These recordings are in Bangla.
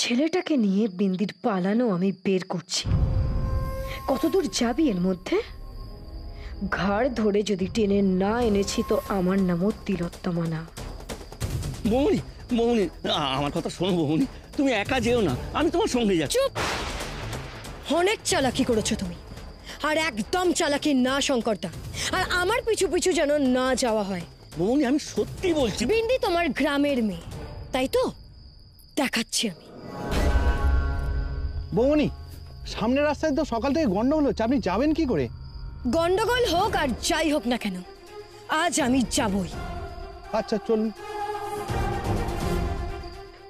ছেলেটাকে নিয়ে বিন্দির পালানো আমি বের করছি। কতদূর যাবি এর মধ্যে? ঘাড় ধরে যদি টেনে না এনেছি তো আমার নামও তিলোত্তমা না। বৌমনি, বৌমনি, আমার কথা শোনো বৌমনি, তুমি একা যেও না, আমি তোমার সঙ্গে যাচ্ছি। চুপ! অনেক চালাকি করেছো তুমি, আর একদম চালাকি না শঙ্করদা। আর আমার পিছু পিছু যেন না যাওয়া হয়। বৌমনি, আমি সত্যি বলছি। বিন্দি তোমার গ্রামের মেয়ে, তাই তো? দেখাচ্ছি আমি। বৌমনি, সামনের রাস্তায় তো সকাল থেকে গন্ডগোল হচ্ছে, আপনি যাবেন কি করে? গন্ডগোল হোক আর যাই হোক না কেন, আজ আমি যাবই। আচ্ছা চলুন।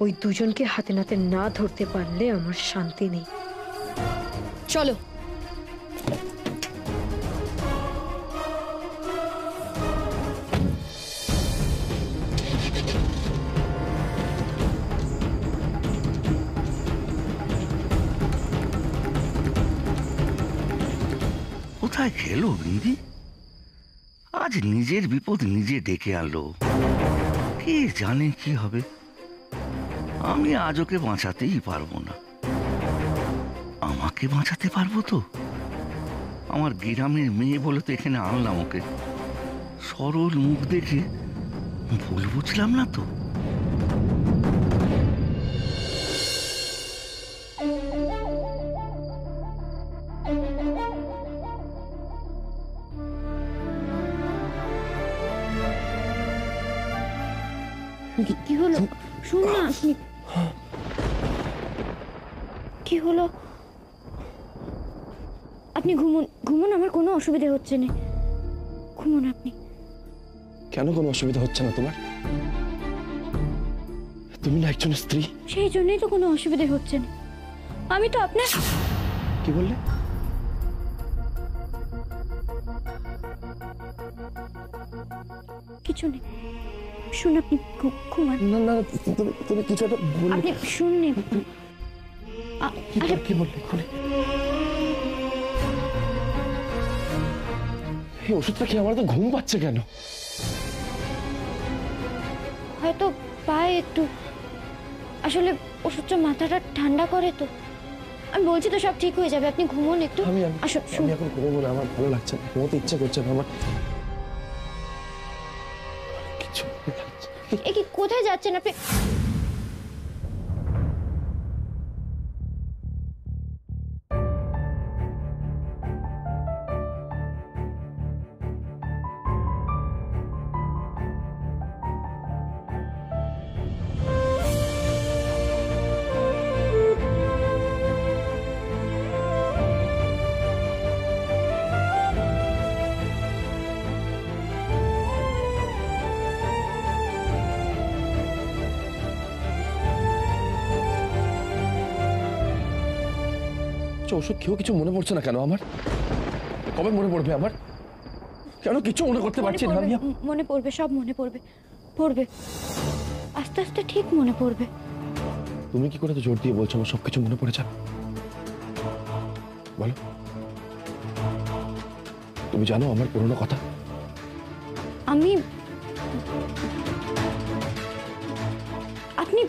ওই দুজনকে হাতে নাতে না ধরতে পারলে আমার শান্তি নেই। চলো। কোথায় খেলো বিন্দি? আজ নিজের বিপদ নিজে ডেকে আনলো। কে জানে কি হবে। আমি আজ ওকে বাঁচাতেই পারবো না। আমাকে বাঁচাতে পারবো তো? আমার গ্রামের মেয়ে বলে তো এখানে আনলাম ওকে। সরল মুখ দেখে ভুল বুঝলাম না তো? কি হলো? শুন না, কি হলো? আপনি ঘুমুন, ঘুমুন, আমার কোনো অসুবিধা হচ্ছে না। ঘুমুন আপনি। কেন কোনো অসুবিধা হচ্ছে না তোমার? তুমি না একজন স্ত্রী। সেই জন্যই তো কোনো অসুবিধা হচ্ছে না। আমি তো আপনার। কি বললে? কিছু নেই, শুন আপনি ঘুমান। না না, তুমি কিছু একটা বললে। আপনি শুননি? কি বললে? খুলে এই ওষুধটা খেয়ে আমার তো ঘুম পাচ্ছে কেন? হয়তো পায়ে একটু, আসলে ওষুধটা মাথাটা ঠান্ডা করে তো। আমি বলছি তো সব ঠিক হয়ে যাবে, আপনি ঘুমোন একটু। আমি এখন ঘুমোবো না, আমার ভালো লাগছে না, ঘুমোতে ইচ্ছা করছে না আমার। কিছু এ কি, কোথায় যাচ্ছেন আপনি? ওষুধ খেয়েও কিছু মনে পড়ছে না কেন আমার? কবে মনে পড়বে আমার? কেন কিছু মনে করতে পারছি না আমি? মনে পড়বে, সব মনে পড়বে, পড়বে আস্তে আস্তে, ঠিক মনে পড়বে। তুমি কি করে তো জোর দিয়ে বলছো আমার সবকিছু মনে পড়ে যাবে? বলো, তুমি জানো আমার পুরনো কথা? আপনি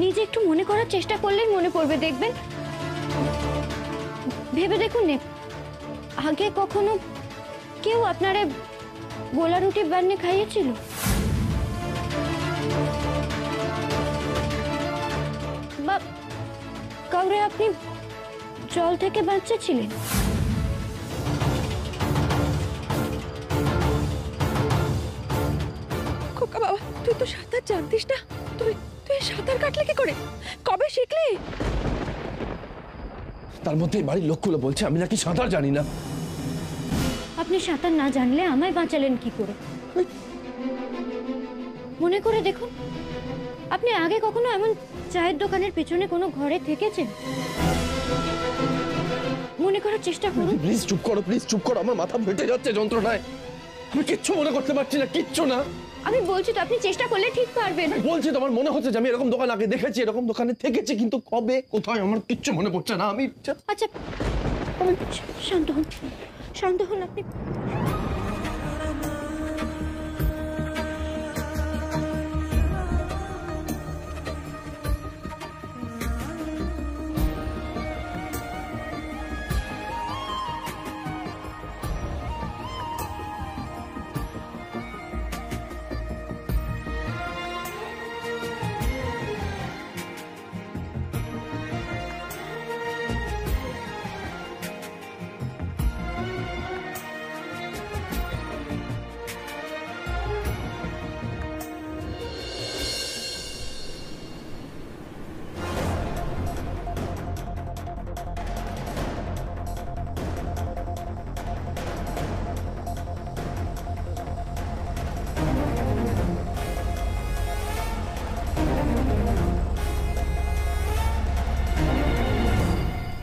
নিজে একটু মনে করার চেষ্টা করলেই মনে পড়বে, দেখবেন। ভেবে দেখুন না, আগে কখনো কেউ আপনারে গোলা রুটি বানিয়ে খাইয়েছিল? বা কাউরে আপনি জল থেকে বাঁচিয়েছিলেন? খোকা বাবা, তুই তো সাঁতার জানতিস না? তুই সাঁতার কাটলে কি করে? কবে শিখলি? তার মধ্যে বাড়ির লোকগুলো বলছে আমি নাকি সাঁতার জানি না। আপনি সাঁতার না জানলে আমায় বাঁচালেন কি করে? মনে করে দেখুন, আপনি আগে কখনো এমন চায়ের দোকানের পেছনে কোনো ঘরে থেকেছেন? মনে করার চেষ্টা করুন। প্লিজ চুপ করো, প্লিজ চুপ করো, আমার মাথা ফেটে যাচ্ছে যন্ত্রণায়। আমি কিচ্ছু মনে করতে পারছি না, কিচ্ছু না। আমি বলছি তো, আপনি চেষ্টা করলে ঠিক পারবেন। বলছি তো, আমার মনে হচ্ছে যে আমি এরকম দোকান আগে দেখেছি, এরকম দোকানে থেকেছি, কিন্তু কবে কোথায় আমার কিচ্ছু মনে পড়ছে না। আমি আচ্ছা, শান্ত হন, শান্ত হন আপনি।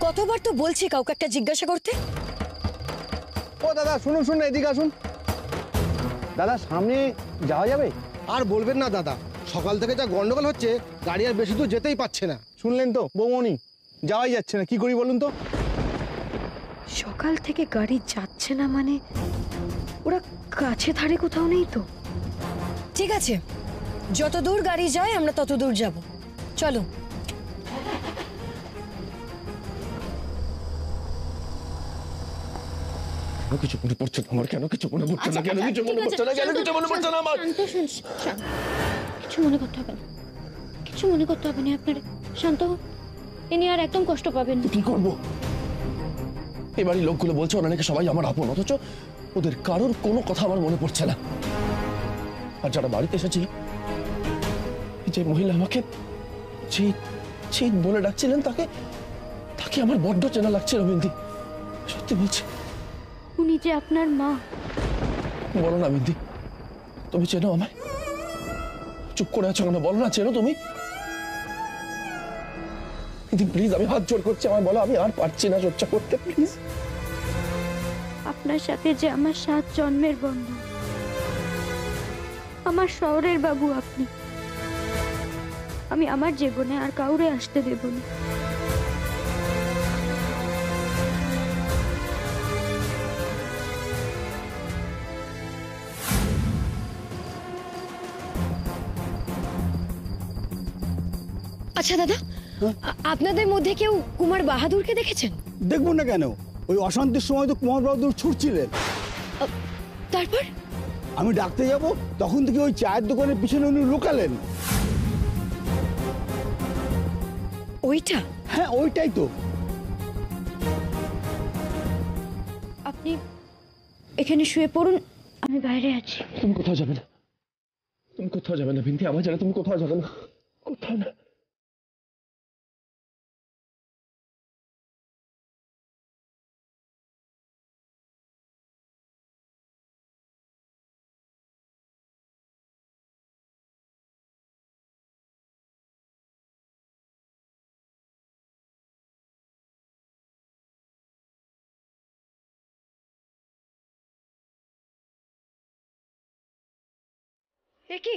কতবার তো বলছি কাউকে একটা জিজ্ঞাসা করতে। ও দাদা শুনুন শুনুন, এদিকে আসুন। দাদা সামনে যাওয়া যাবে? আর বলবেন না দাদা, সকাল থেকে যা গন্ডগোল হচ্ছে, গাড়ি আর বেশি দূর যেতেই পারছে না। শুনলেন তো বৌমনি, যাওয়াই যাচ্ছে না, কি করি বলুন তো? সকাল থেকে গাড়ি যাচ্ছে না মানে ওরা কাছে ধারে কোথাও নেই তো? ঠিক আছে, যত দূর গাড়ি যায় আমরা তত দূর যাব। চলো। কিছু মনে পড়ছে না আমার, কেন কিছু মনে পড়ছে না, কেন কিছু মনে পড়ছে না, কেন কিছু মনে পড়ছে না আমার? কিছু মনে করতে হবে না, কিছু মনে করতে হবে না আপনার। শান্ত হন, ইনি আর একদম কষ্ট পাবেন না। কি করবো? এবারই লোকগুলো বলছে ওরা নাকি সবাই আমার আপন, অথচ ওদের কারোর কোনো কথা আমার মনে পড়ছে না। আর যারা বাড়িতে এসেছিল, যে মহিলা আমাকে চিত বলে ডাকছিলেন, তাকে আমার বড্ড চেনা লাগছিল বিন্দি। সত্যি বলছি। উনি যে আপনার মা। বলো না বিন্দি, তুমি চেনো আমায়? চুপ করে আছো কেন? বলো না, চেনো তুমি? প্লিজ, আমি হাত জোড় করছি, আমায় বলো, আমি আর পারছি না চর্চা করতে, প্লিজ। আপনার সাথে যে আমার 7 জন্মের বন্ধন, আমার শহরের বাবু আপনি। আমি আমার জীবনে আর কাউরে আসতে দেব না। আচ্ছা দাদা, আপনাদের মধ্যে কেউ কুমার বাহাদুরকে দেখেছেন? দেখবো না কেন, ওই অশান্তির সময় তো কুমার বাহাদুর ছুটছিলেন। তারপর আমি ডাকতে যাব, তখন থেকে ওই চায়ের দোকানের পিছনে উনি লুকালেন। ওইটা? হ্যাঁ ওইটাই তো। আপনি এখানে শুয়ে পড়ুন, আমি বাইরে আছি। তুমি কোথাও যাবে না, তুমি কোথাও যাবে না বিন্দি, আমার জানা তুমি কোথাও যাবে না, কোথাও না। কি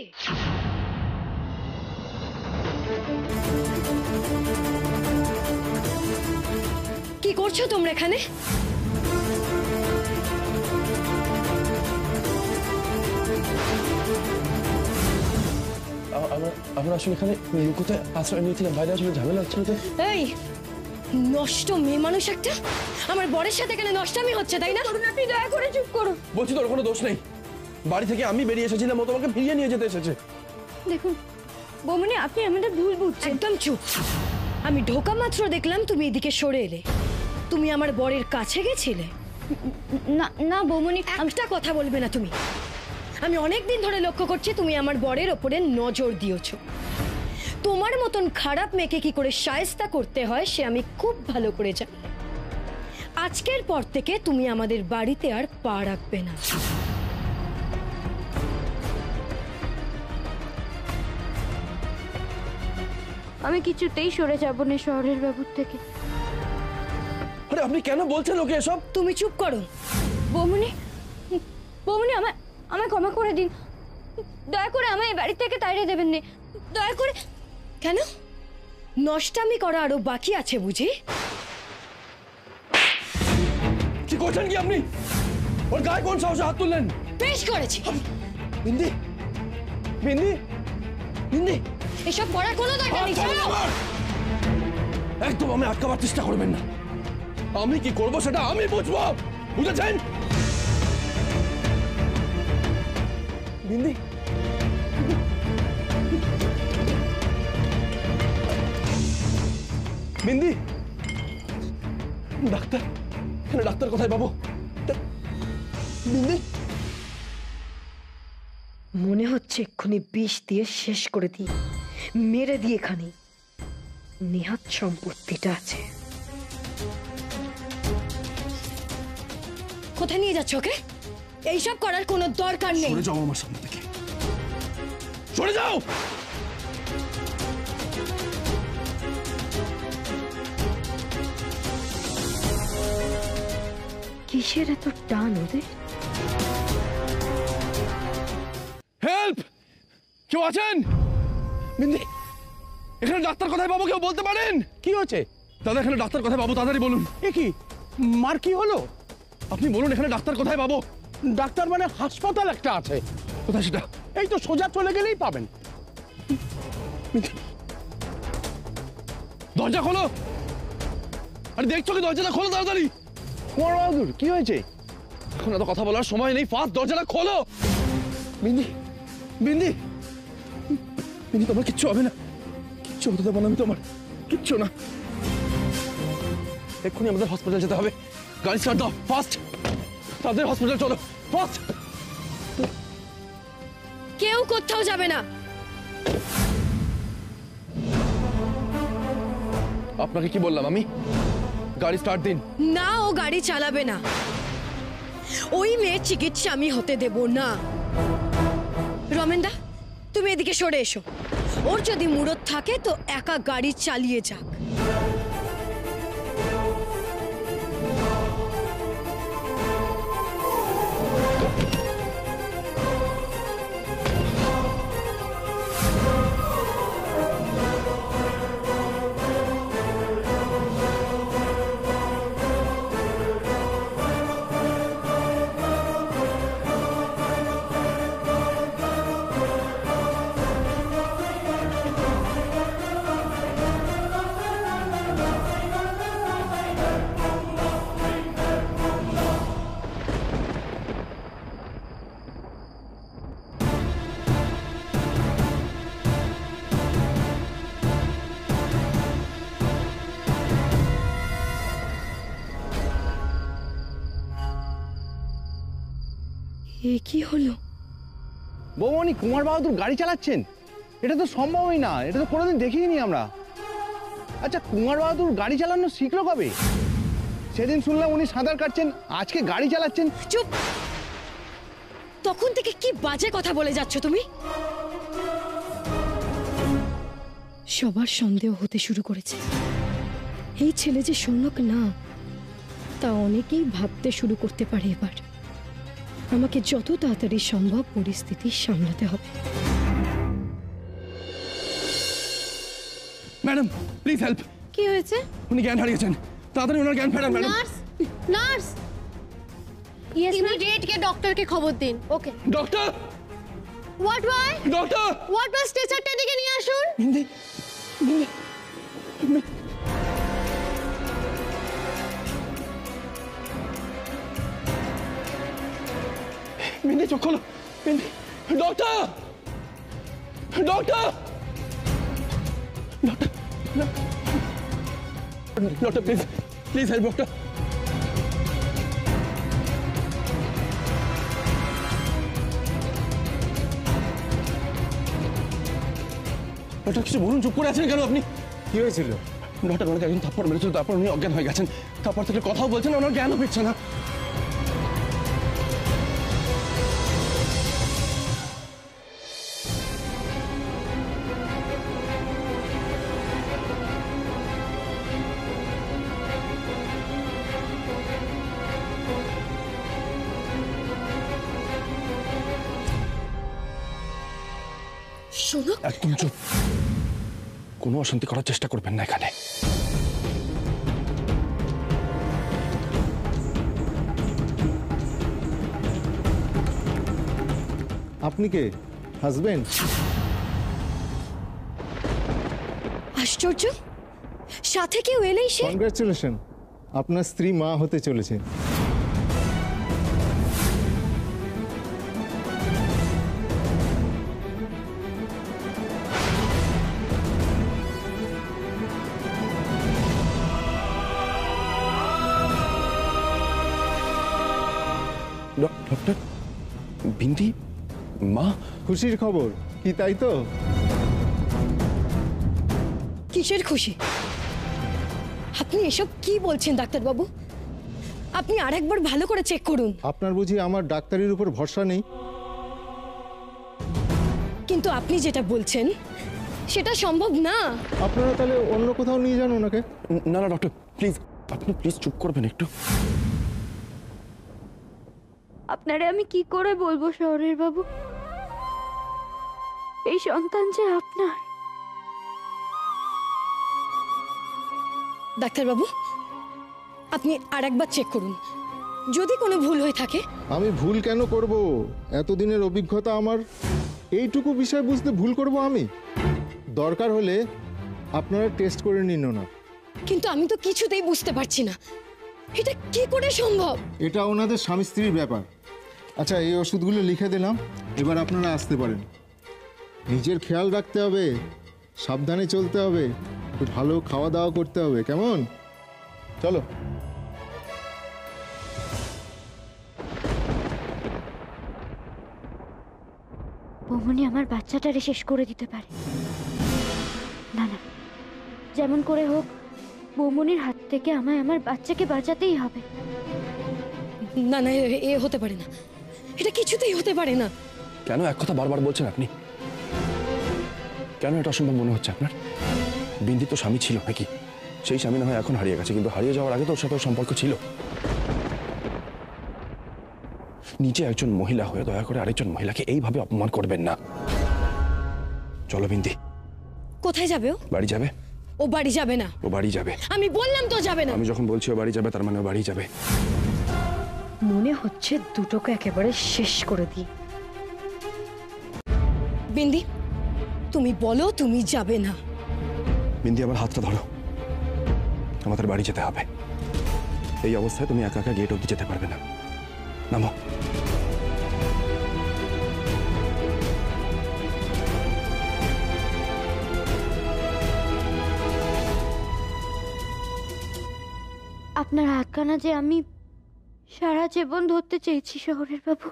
কি করছো তোমরা এখানে? আমরা আসলে এখানে লুকোতে আশ্রয় নিয়েছিলাম, বাইরে আসলে ঝামেলা হচ্ছিল তো। এই নষ্ট মেয়ে মানুষ একটা, আমার বরের সাথে এখানে নষ্টামি হচ্ছে, তাই না? আপনি দয়া করে চুপ করো। বলছি তোর কোনো দোষ নেই, বাড়ি থেকে আমি বেরিয়ে এসেছিলাম, ও তোমাকে ফিরিয়ে নিয়ে যেতে এসেছে। দেখুন বৌমনি, আপনি আমাদের ভুল বুঝছেন। একদম চুপ। আমি ঢোকা মাত্র দেখলাম তুমি এদিকে সরে এলে। তুমি আমার বরের কাছে গেছিলে? না না বৌমনি, একটা কথা বলবে না তুমি। আমি অনেক দিন ধরে লক্ষ্য করছি তুমি আমার বরের ওপরে নজর দিয়েছো। তোমার মতন খারাপ মেয়েকে কি করে শায়েস্তা করতে হয় সে আমি খুব ভালো করে জানি। আজকের পর থেকে তুমি আমাদের বাড়িতে আর পা রাখবে না। আমি কিছুতেই সরে যাব না শহরের বাবুর থেকে। আরে আপনি কেন বলছেন ওকে এসব? তুমি চুপ করো। বৌমনি, বৌমনি, আমায় ক্ষমা করে দিন, দয়া করে আমায় বাড়ি থেকে তাড়িয়ে দেবেন না, দয়া করে। কেন? নষ্টামি করা আরো বাকি আছে বুঝি? কি করছেন কি আপনি? ওর গায়ে কোন সাহসে হাত তুললেন? বেশ করেছি। বিন্দি, বিন্দি, বিন্দি, এসব করার কোনো দরকার নেই। একদম আমি আটকাবার চেষ্টা করবেন না। আমি কি করবো সেটা আমি বুঝবো, বুঝেছেন? বিন্দি, বিন্দি, ডাক্তার, ডাক্তার কোথায় পাবো? বিন্দি, মনে হচ্ছে এক্ষুনি বিষ দিয়ে শেষ করে দিই, মেরে দিয়ে এখানে নেহাত সম্পত্তিটা আছে। কোথায় নিয়ে যাচ্ছ ওকে? এইসব করার কোনো দরকার নেই। সরে যাও আমার সামনে থেকে, সরে যাও। কিসের এত টান ওদের? হেল্প! কেউ আছেন? বিন্দি, এখানে ডাক্তার কোথায় পাবো, কেউ বলতে পারেন? কি হচ্ছে? দাদা এখানে ডাক্তার কোথায় পাবো, তাড়াতাড়ি বলুন। এ কি, মার কি হলো? আপনি বলুন এখানে ডাক্তার কোথায় পাবো। ডাক্তার মানে হাসপাতাল একটা আছে, কোথায় সেটা? এই তো সোজা চলে গেলেই পাবেন। দরজা খোলো। আরে দেখছো কি, দরজাটা খোলো তাড়াতাড়ি। কুমার বাহাদুর, কি হয়েছে? এখন এত কথা বলার সময় নেই, ফাস্ট দরজাটা খোলো। বিন্দি, বিন্দি, বিন্দি তোমার কিচ্ছু হবে না, কিচ্ছু হতে দেবো না আমি তোমার, কিচ্ছু না। এক্ষুনি আমাদের হসপিটাল যেতে হবে, গাড়ি স্টার্ট দাও ফাস্ট, তাদের হসপিটাল চলো ফাস্ট। কেউ কোথাও যাবে না। আপনাকে কি বললাম আমি? গাড়ি স্টার্ট দিন। না, ও গাড়ি চালাবে না। ওই মেয়ের চিকিৎসা আমি হতে দেব না। রমেনদা, তুমি এদিকে সরে এসো। ওর যদি মুরত থাকে তো একা গাড়ি চালিয়ে যাক। এ কি হলো? বৌমনি, কুমার বাহাদুর গাড়ি চালাচ্ছেন? এটা তো সম্ভবই না, এটা তো কোনোদিন দেখিনি আমরা। আচ্ছা, কুমার বাহাদুর গাড়ি চালানো শিখলো কবে? সেদিন শুনলাম উনি সাঁতার কাটছেন, আজকে গাড়ি চালাচ্ছেন। চুপ! তখন থেকে কি বাজে কথা বলে যাচ্ছ তুমি? সবার সন্দেহ হতে শুরু করেছে। এই ছেলে যে সৌনক না, তা অনেকেই ভাবতে শুরু করতে পারে। এবার আমাকে যত তাড়াতাড়ি সম্ভব পরিস্থিতি সামলাতে হবে। Madam please help. কি হয়েছে? উনি জ্ঞান হারিয়েছেন, তাড়াতাড়ি ওনার জ্ঞান ফেরান ম্যাডাম। নার্স, নার্স, ইমিডিয়েট কে ডক্টরকে খবর দিন। Okay doctor, ward boy, doctor, ward boy, স্ট্রেচারটা এদিকে নিয়ে আসুন। বিন্দি, বিন্দি, বিন্দি চোখ খোলো। Bindi, doctor, doctor, doctor, doctor please, please help doctor. Doctor কিছু বলুন, চুপ করে আছেন কেন আপনি? কি হয়েছিল? ডক্টর ওনাকে একজন থাপ্পড় মেরেছিল, তারপর উনি অজ্ঞান হয়ে গেছেন। তারপর থেকে কথাও বলছেন না, ওনার জ্ঞানও ফিরছে না। শোনো, একদম চুপ, কোনো অশান্তি করার চেষ্টা করবেন না এখানে। আপনি কে? হাজবেন্ড? আশ্চর্য, সাথে কেউ এলেই সে। কনগ্রাচুলেশন, আপনার স্ত্রী মা হতে চলেছে। ডক্টর, বিন্দি মা? খুশির খবর কি, তাই তো? কিসের খুশি? আপনি এসব কি বলছেন ডাক্তারবাবু? আপনি আরেকবার ভালো করে চেক করুন। আপনার বুঝি আমার ডাক্তারির উপর ভরসা নেই? কিন্তু আপনি যেটা বলছেন সেটা সম্ভব না। আপনারা তাহলে অন্য কোথাও নিয়ে যান ওনাকে। না না ডক্টর প্লিজ, আপনি প্লিজ চুপ করবেন একটু। আপনারে আমি কি করে বলবো শহরের বাবু, এই সন্তান যে আপনার। ডাক্তারবাবু, আপনি আর একবার চেক করুন, যদি কোনো ভুল হয়ে থাকে। আমি ভুল কেন করব? এতদিনের অভিজ্ঞতা আমার, এইটুকু বিষয় বুঝতে ভুল করব আমি? দরকার হলে আপনারা টেস্ট করে নিন না। কিন্তু আমি তো কিছুতেই বুঝতে পারছি না এটা কি করে সম্ভব। এটা ওনাদের স্বামী স্ত্রীর ব্যাপার। আচ্ছা, এই ওষুধগুলো লিখে দিলাম, এবার আপনারা আসতে পারেন। নিজের খেয়াল রাখতে হবে, সাবধানে চলতে হবে, একটু ভালো খাওয়া দাওয়া করতে হবে, কেমন? চলো। বৌমনি আমার বাচ্চাটারে শেষ করে দিতে পারে। না না, যেমন করে হোক বৌমনির হাত থেকে আমায় আমার বাচ্চাকে বাঁচাতেই হবে। না না, এ হতে পারে না, এটা কিছুতেই হতে পারে না। কেন এক কথা বারবার বলছেন আপনি? কেন এটা অসম্ভব মনে হচ্ছে আপনার? বিন্দি তো স্বামী ছিল নাকি? সেই স্বামী না হয় এখন হারিয়ে গেছে, কিন্তু হারিয়ে যাওয়ার আগে তো ওর সাথে ওর সম্পর্ক ছিল। নিজে একজন মহিলা হয়ে দয়া করে আরেকজন মহিলাকে এইভাবে অপমান করবেন না। চলো বিন্দি। কোথায় যাবে ও? বাড়ি যাবে। ও বাড়ি যাবে না। ও বাড়ি যাবে। আমি বললাম তো যাবে না। আমি যখন বলছি ও বাড়ি যাবে, তার মানে ও বাড়ি যাবে। মনে হচ্ছে দুটোকে একেবারে শেষ করে দিই। বিন্দি, তুমি বলো তুমি যাবে না। বিন্দি, আমার হাতটা ধরো, আমাদের বাড়ি যেতে হবে। এই অবস্থায় তুমি একা একা গেট অব্দি যেতে পারবে না। নামো। আপনার হাতখানা যে আমি সারা জীবন ধরতে চেয়েছি শহরের বাবু।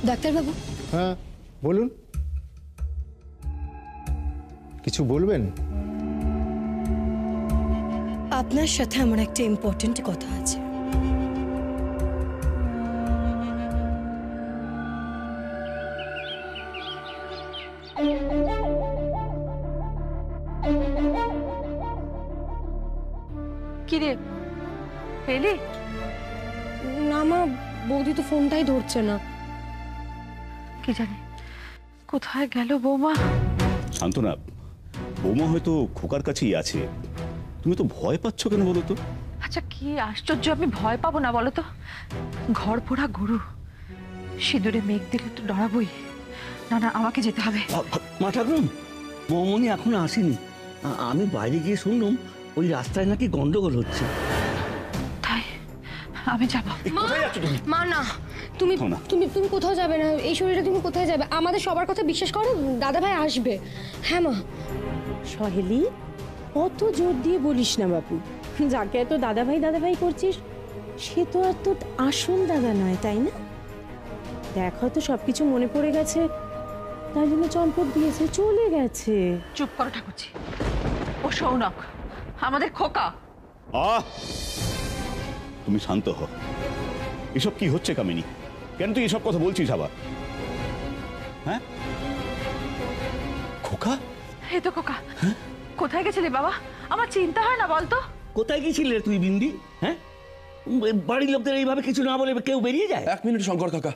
ডাক্তারবাবু, হ্যাঁ বলুন, কিছু বলবেন? আপনার সাথে আমার একটা ইম্পর্টেন্ট কথা আছে। কিরে পেলি? না মা, বৌদি তো ফোনটাই ধরছে না। কি জানি কোথায় গেল বৌমা। শান্তনা, বৌমা হয়তো খোকার কাছেই আছে। তুমি তো ভয় পাচ্ছ কেন বলো তো? আচ্ছা কি আশ্চর্য, আমি ভয় পাবো না বলো তো? ঘর পোড়া গরু, সিঁদুরে মেঘ দিলে তো ডরাবই। না না, আমাকে যেতে হবে। মা ঠাকুরুন, বৌমনি এখনো আসেনি। আমি বাইরে গিয়ে শুনলাম ওই রাস্তায় নাকি গন্ডগোল হচ্ছে। তাই আমি যাবো। মা না, তুমি তুমি তুমি কোথাও যাবে না। এই শরীরে তুমি কোথায় যাবে? আমাদের সবার কথা বিশ্বাস করো, দাদা ভাই আসবে। হ্যাঁ মা। সহেলি, অত জোর দিয়ে বলিস না বাপু। যাকে এত দাদা ভাই করছিস সে তো আর তোর আসল দাদা নয়, তাই না? দেখ, হয়তো সবকিছু মনে পড়ে গেছে, তাই জন্য চম্পট দিয়েছে, চলে গেছে। চুপ করো ঠাকুরজি, ও সৌনক আমাদের খোকা। তুমি শান্ত হও। এসব কি হচ্ছে কামিনী? কেন তুই এসব কথা বলছিস আবার? হ্যাঁ খোকা? এই তো খোকা। কোথায় গেছিলি বাবা? আমার চিন্তা হয় না বলতো? কোথায় গেছিলে তুই বিন্দি? হ্যাঁ, বাড়ির লোকদের এইভাবে কিছু না বলে কেউ বেরিয়ে যায়? এক মিনিট শঙ্কর কাকা,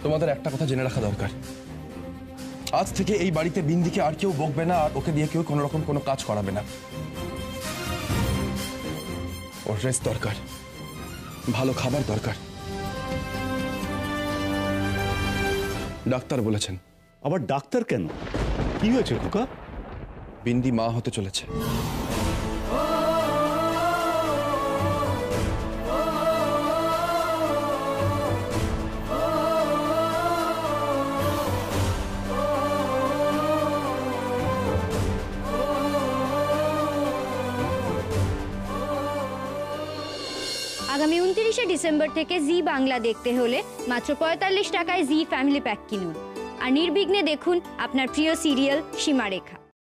তোমাদের একটা কথা জেনে রাখা দরকার। আজ থেকে এই বাড়িতে বিন্দিকে আর কেউ বকবে না, আর ওকে দিয়ে কেউ কোনো রকম কোনো কাজ করাবে না। ওর রেস্ট দরকার, ভালো খাবার দরকার। ডাক্তার বলেছেন। আবার ডাক্তার কেন? কি হয়েছে খোকা? বিন্দি মা হতে চলেছে। আগামী 29শে ডিসেম্বর থেকে জি বাংলা দেখতে হলে মাত্র 45 টাকায় জি ফ্যামিলি প্যাক কিনুন আর নির্বিঘ্নে দেখুন আপনার প্রিয় সিরিয়াল সীমারেখা।